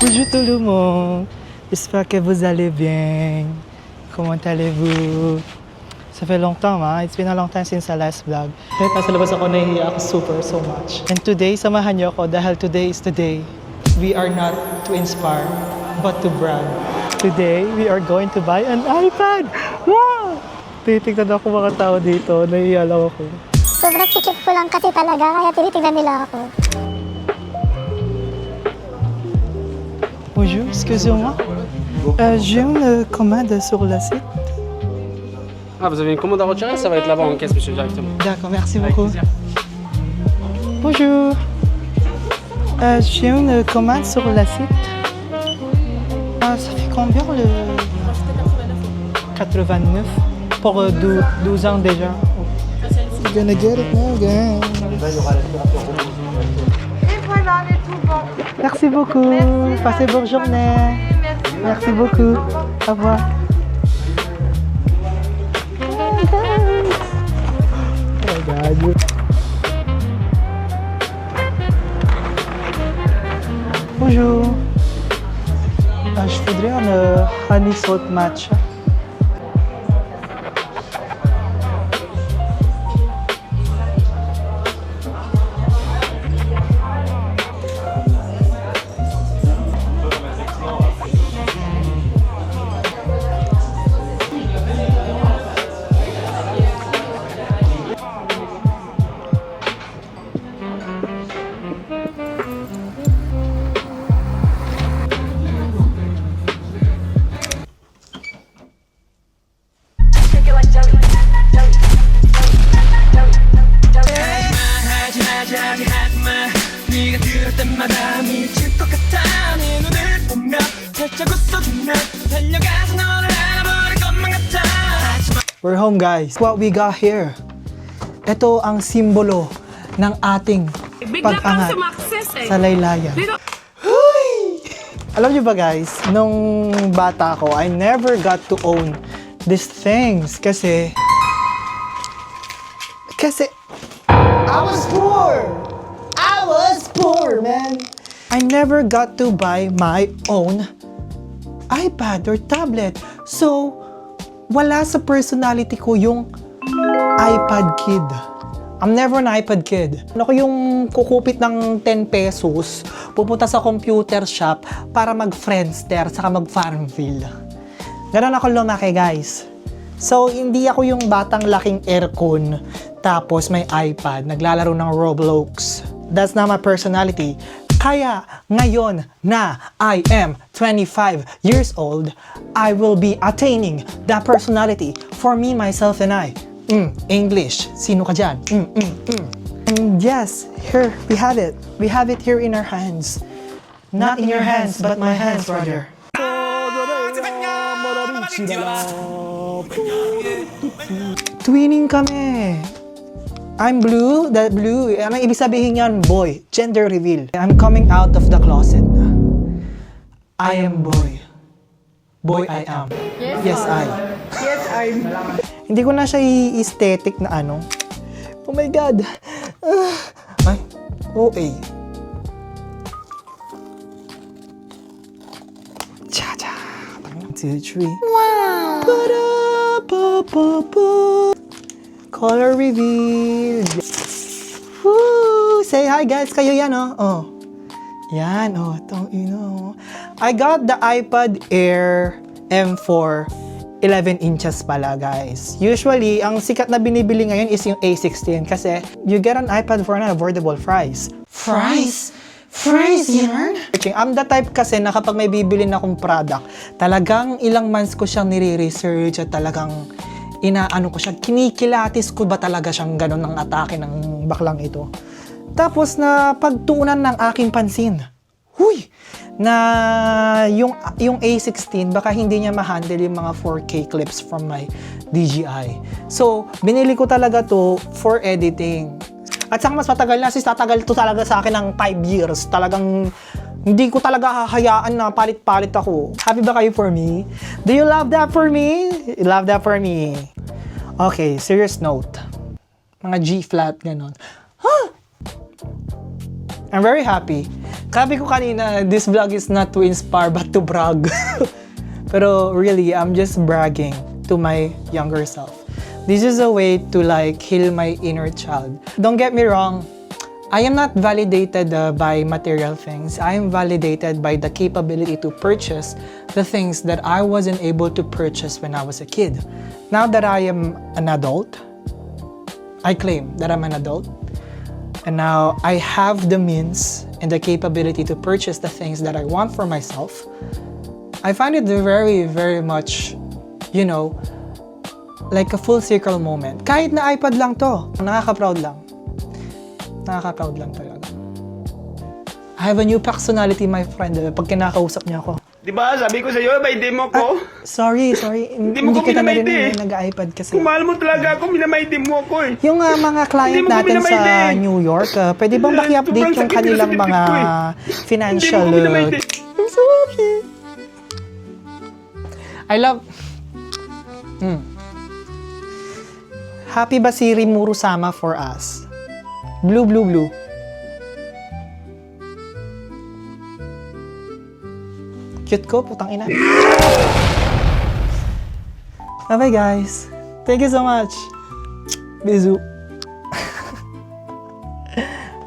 Bonjour tout le monde. J'espère que vous allez bien. Comment allez-vous? Ça fait longtemps, ha? It's been a long time since the last vlog. Kahit nasa labas ako, nahihiya ako so much. And today, samahan niyo ako dahil today is the day. We are not to inspire, but to brag. Today, we are going to buy an iPad! Wow! Titignan ako mga tao dito, nahihiya lang ako. Sobrang sikip ko lang kasi talaga, kaya tinitignan nila ako. Bonjour, excusez-moi. J'ai une commande sur le site. Ah, vous avez une commande à retirer? Ça va être là-bas en caisse, monsieur, directement. D'accord, merci beaucoup. Bonjour. J'ai une commande sur le site. Ça fait combien le... 89 pour 12 ans déjà. You're gonna get it now again. Et voilà, on est tout bon. Merci beaucoup. Merci, Passez bonne journée. Merci beaucoup. Au revoir. Oh my God. Bonjour. Je voudrais un honey salt matcha. We're home, guys. What we got here. Ito ang simbolo ng ating pag-angat sa laylayan. Alam niyo ba, guys, nung bata ko, I never got to own these things kasi I was poor, man. I never got to buy my own iPad or tablet. So, wala sa personality ko yung iPad kid. I'm never an iPad kid. Ako yung kukupit ng 10 pesos, pupunta sa computer shop para mag-Friendster saka mag-Farmville. Ganon ako lumaki, guys. So, hindi ako yung batang laking aircon tapos may iPad, naglalaro ng Roblox. That's not my personality. Kaya ngayon na I am 25 years old, I will be attaining that personality for me, myself, and I. English. Sino ka dyan? And yes, here, we have it. We have it here in our hands. Not in your hands, but my hands, brother. Twinning kami. I'm blue, that blue. Ano ibig sabihin yan? Boy. Gender reveal. I'm coming out of the closet na. I am boy. Boy, I am. Yes, I. Yes, I'm. Hindi ko na siya i-aesthetic na ano. Oh my God. Ay, OA. Cha-cha. 1, 2, 3. Wow! Ba-da-ba-ba-ba. Color reveal. Woo! Say hi, guys. Kayo yan, oh. Oh. Yan, oh. Itong, I got the iPad Air M4 11 inches pala, guys. Usually, ang sikat na binibili ngayon is yung A16 kasi you get an iPad for an affordable price. Price? Price, yarn? I'm the type kasi na kapag may bibili na akong product, talagang ilang months ko siyang nire-research at talagang inaano ko siya, kinikilatis ko ba talaga siyang ganun ng atake ng baklang ito. Tapos na pagtuunan ng aking pansin, huy! Na yung A16, baka hindi niya ma-handle yung mga 4K clips from my DJI. So, binili ko talaga to for editing. At saka mas matagal na, sis, tatagal to talaga sa akin ng 5 years. Talagang hindi ko talaga hahayaan na palit-palit ako. Happy ba kayo for me? Do you love that for me? You love that for me? Okay, serious note. Mga G-flat, ganon. Huh? I'm very happy Sabi ko kanina, this vlog is not to inspire but to brag. Pero really, I'm just bragging to my younger self. This is a way to like heal my inner child. Don't get me wrong, I am not validated by material things. I am validated by the capability to purchase the things that I wasn't able to purchase when I was a kid. Now that I am an adult, I claim that I'm an adult. And now I have the means and the capability to purchase the things that I want for myself. I find it very, very much, you know, like a full circle moment. Kahit na iPad lang to, nakaka-proud lang. Nakaka-proud lang talaga. I have a new personality, my friend, pag kinakausap niya ako. Di ba? Sabi ko sa'yo, may demo ko. Sorry. Hindi mo ko kita minamaiti narinig eh. na nag-iPad kasi. Kung mahal mo talaga ako, minamaiti mo ako eh. Yung mga client Hindi mo ko natin sa minamaiti eh. New York, pwede bang maki-update Sobrang yung sakit kanilang na sa mga bibig ko financial... Hindi mo ko minamaiti. I'm so happy. I love... Happy ba si Rimuru Sama for us? Blue, blue, blue. Cute ko, putang ina. Bye-bye, guys. Thank you so much. Bisous.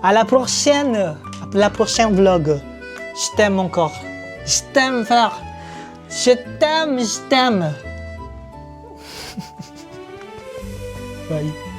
À la prochaine. À la prochaine vlog. Je t'aime encore. Je t'aime, frère. Je t'aime, je t'aime. Bye.